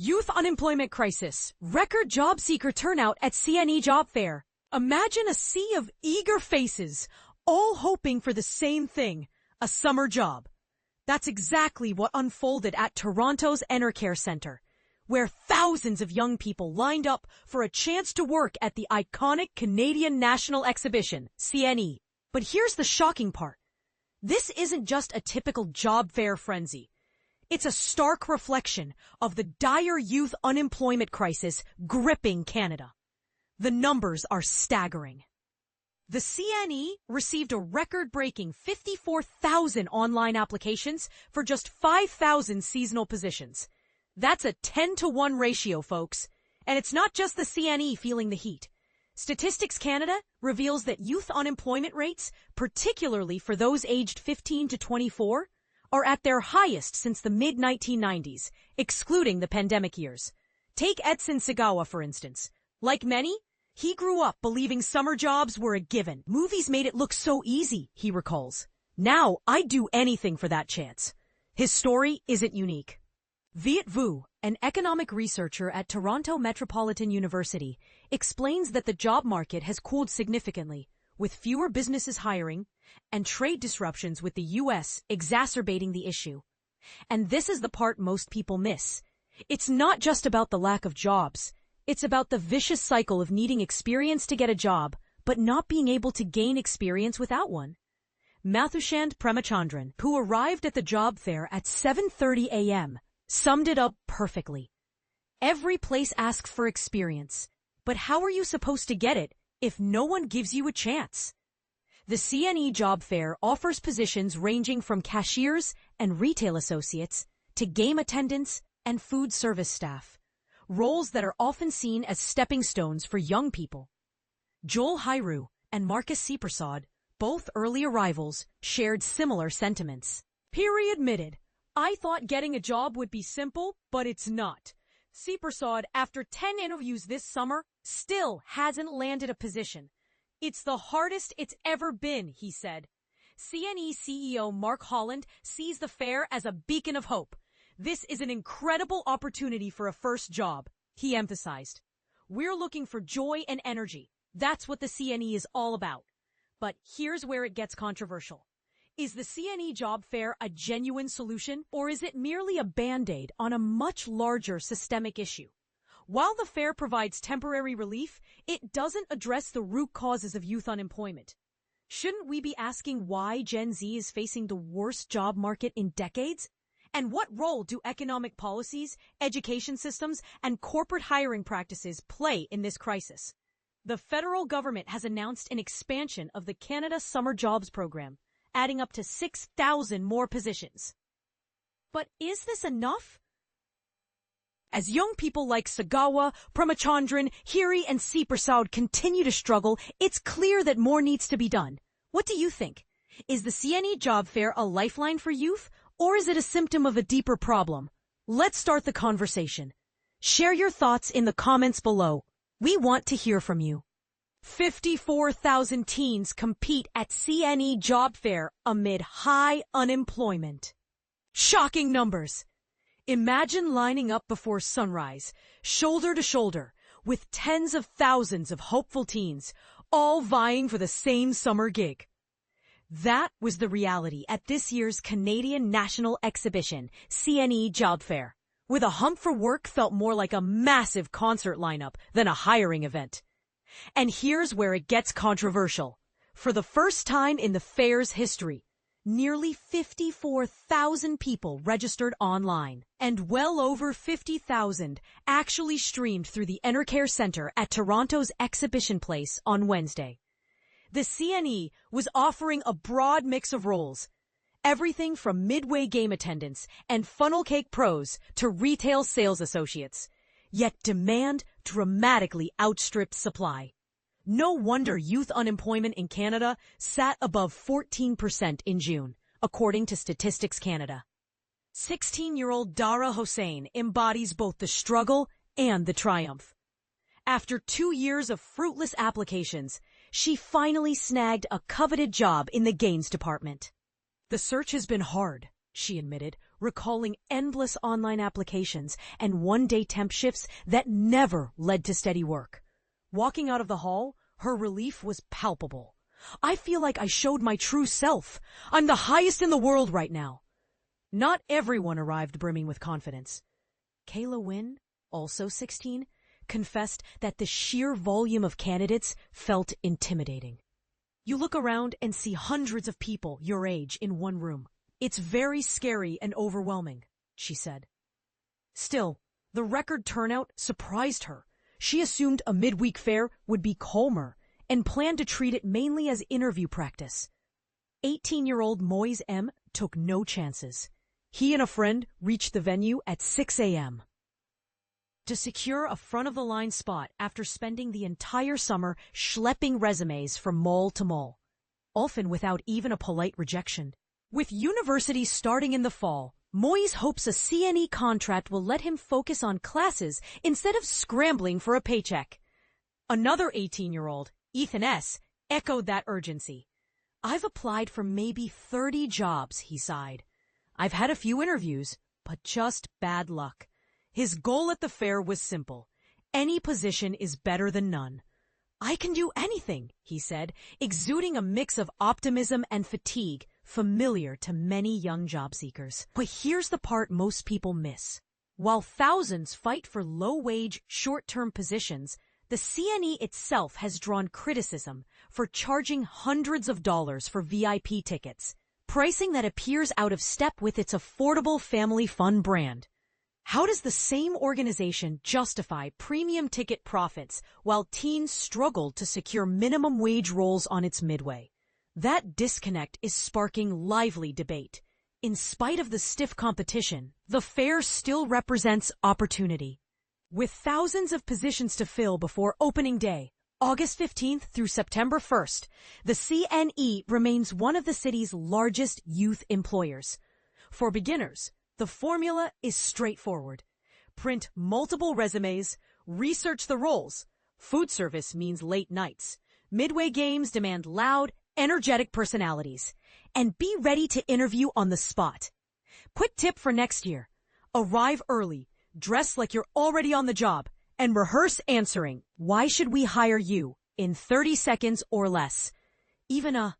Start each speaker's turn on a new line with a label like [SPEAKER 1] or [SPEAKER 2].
[SPEAKER 1] Youth unemployment crisis. Record job seeker turnout at CNE job fair. Imagine a sea of eager faces, all hoping for the same thing, a summer job. That's exactly what unfolded at Toronto's Enercare Centre, where thousands of young people lined up for a chance to work at the iconic Canadian National Exhibition, CNE. But here's the shocking part. This isn't just a typical job fair frenzy. It's a stark reflection of the dire youth unemployment crisis gripping Canada. The numbers are staggering. The CNE received a record-breaking 54,000 online applications for just 5,000 seasonal positions. That's a 10-to-1 ratio, folks. And it's not just the CNE feeling the heat. Statistics Canada reveals that youth unemployment rates, particularly for those aged 15 to 24, are at their highest since the mid-1990s, excluding the pandemic years. Take Edson Sagawa, for instance. Like many, he grew up believing summer jobs were a given. Movies made it look so easy, he recalls. Now, I'd do anything for that chance. His story isn't unique. Viet Vu, an economic researcher at Toronto Metropolitan University, explains that the job market has cooled significantly, with fewer businesses hiring and trade disruptions with the U.S. exacerbating the issue. And this is the part most people miss. It's not just about the lack of jobs. It's about the vicious cycle of needing experience to get a job, but not being able to gain experience without one. Mathushand Premachandran, who arrived at the job fair at 7:30 a.m., summed it up perfectly. Every place asks for experience, but how are you supposed to get it if no one gives you a chance? The CNE job fair offers positions ranging from cashiers and retail associates to game attendants and food service staff, roles that are often seen as stepping stones for young people. Joel Hairu and Marcus Seepersod, both early arrivals, shared similar sentiments. Peary admitted, "I thought getting a job would be simple, but it's not." Seepersod, after 10 interviews this summer, still hasn't landed a position. "It's the hardest it's ever been," he said. CNE CEO Mark Holland sees the fair as a beacon of hope. "This is an incredible opportunity for a first job," he emphasized. "We're looking for joy and energy. That's what the CNE is all about." But here's where it gets controversial. Is the CNE job fair a genuine solution, or is it merely a band-aid on a much larger systemic issue? While the fair provides temporary relief, it doesn't address the root causes of youth unemployment. Shouldn't we be asking why Gen Z is facing the worst job market in decades? And what role do economic policies, education systems, and corporate hiring practices play in this crisis? The federal government has announced an expansion of the Canada Summer Jobs Program, adding up to 6,000 more positions. But is this enough? As young people like Sagawa, Premachandran, Hiri, and Seepersod continue to struggle, it's clear that more needs to be done. What do you think? Is the CNE job fair a lifeline for youth, or is it a symptom of a deeper problem? Let's start the conversation. Share your thoughts in the comments below. We want to hear from you. 54,000 teens compete at CNE job fair amid high unemployment. Shocking numbers. Imagine lining up before sunrise, shoulder to shoulder, with tens of thousands of hopeful teens, all vying for the same summer gig. That was the reality at this year's Canadian National Exhibition, CNE Job Fair, where the hump for work felt more like a massive concert lineup than a hiring event. And here's where it gets controversial. For the first time in the fair's history, nearly 54,000 people registered online, and well over 50,000 actually streamed through the Enercare Centre at Toronto's Exhibition Place on Wednesday. The CNE was offering a broad mix of roles, everything from midway game attendants and funnel cake pros to retail sales associates. Yet demand dramatically outstripped supply. No wonder youth unemployment in Canada sat above 14% in June, according to Statistics Canada. 16-year-old Dara Hossain embodies both the struggle and the triumph. After 2 years of fruitless applications, she finally snagged a coveted job in the games department. "The search has been hard," she admitted, recalling endless online applications and one-day temp shifts that never led to steady work. Walking out of the hall, her relief was palpable. I feel like I showed my true self. I'm the highest in the world right now. Not everyone arrived brimming with confidence. Kayla Wynn, also 16, confessed that the sheer volume of candidates felt intimidating. You look around and see hundreds of people your age in one room. It's very scary and overwhelming, she said. Still, the record turnout surprised her. She assumed a midweek fair would be calmer and planned to treat it mainly as interview practice. 18-year-old Moise M. took no chances. He and a friend reached the venue at 6 a.m. to secure a front-of-the-line spot after spending the entire summer schlepping resumes from mall to mall, often without even a polite rejection. With universities starting in the fall, Moise hopes a CNE contract will let him focus on classes instead of scrambling for a paycheck. Another 18-year-old, Ethan S., echoed that urgency. I've applied for maybe 30 jobs, he sighed. I've had a few interviews, but just bad luck. His goal at the fair was simple. Any position is better than none. I can do anything, he said, exuding a mix of optimism and fatigue familiar to many young job seekers. But here's the part most people miss. While thousands fight for low-wage, short-term positions, the CNE itself has drawn criticism for charging hundreds of dollars for VIP tickets, pricing that appears out of step with its affordable family fun brand. How does the same organization justify premium ticket profits while teens struggle to secure minimum wage roles on its midway? That disconnect is sparking lively debate. In spite of the stiff competition, the fair still represents opportunity. With thousands of positions to fill before opening day, August 15th through September 1st, the CNE remains one of the city's largest youth employers. For beginners, the formula is straightforward. Print multiple resumes, research the roles. Food service means late nights. Midway games demand loud, energetic personalities. And be ready to interview on the spot. Quick tip for next year. Arrive early, dress like you're already on the job, and rehearse answering, "Why should we hire you?" in 30 seconds or less. Even a